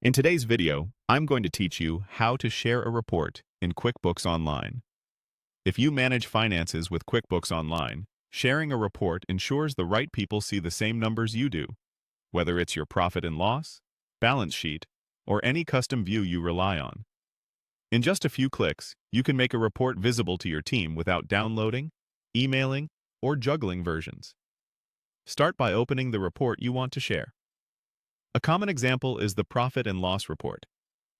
In today's video, I'm going to teach you how to share a report in QuickBooks Online. If you manage finances with QuickBooks Online, sharing a report ensures the right people see the same numbers you do, whether it's your profit and loss, balance sheet, or any custom view you rely on. In just a few clicks, you can make a report visible to your team without downloading, emailing, or juggling versions. Start by opening the report you want to share. A common example is the profit and loss report.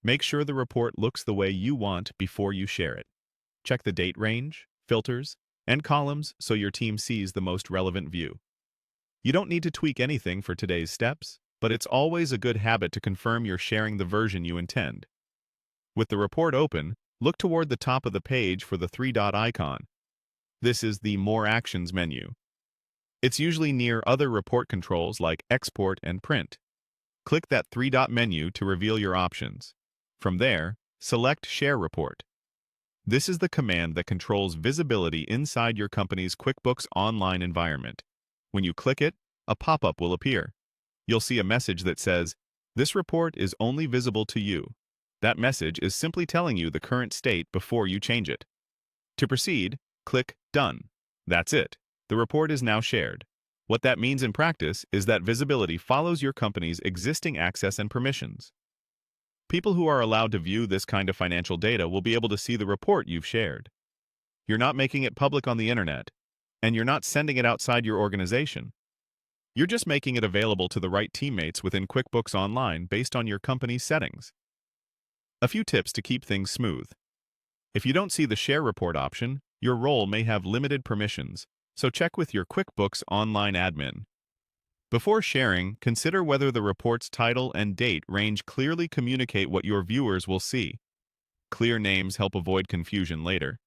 Make sure the report looks the way you want before you share it. Check the date range, filters, and columns so your team sees the most relevant view. You don't need to tweak anything for today's steps, but it's always a good habit to confirm you're sharing the version you intend. With the report open, look toward the top of the page for the three-dot icon. This is the More Actions menu. It's usually near other report controls like Export and Print. Click that three-dot menu to reveal your options. From there, select Share Report. This is the command that controls visibility inside your company's QuickBooks Online environment. When you click it, a pop-up will appear. You'll see a message that says, "This report is only visible to you." That message is simply telling you the current state before you change it. To proceed, click Done. That's it. The report is now shared. What that means in practice is that visibility follows your company's existing access and permissions. People who are allowed to view this kind of financial data will be able to see the report you've shared. You're not making it public on the internet, and you're not sending it outside your organization. You're just making it available to the right teammates within QuickBooks Online based on your company's settings. A few tips to keep things smooth. If you don't see the Share Report option, your role may have limited permissions, so check with your QuickBooks Online admin. Before sharing, consider whether the report's title and date range clearly communicate what your viewers will see. Clear names help avoid confusion later.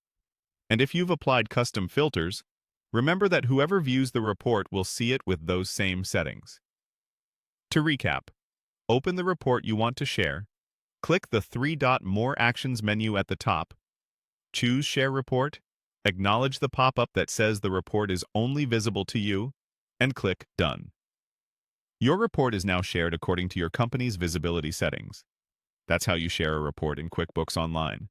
And if you've applied custom filters, remember that whoever views the report will see it with those same settings. To recap, open the report you want to share, click the three-dot More Actions menu at the top, choose Share Report, acknowledge the pop-up that says the report is only visible to you, and click Done. Your report is now shared according to your company's visibility settings. That's how you share a report in QuickBooks Online.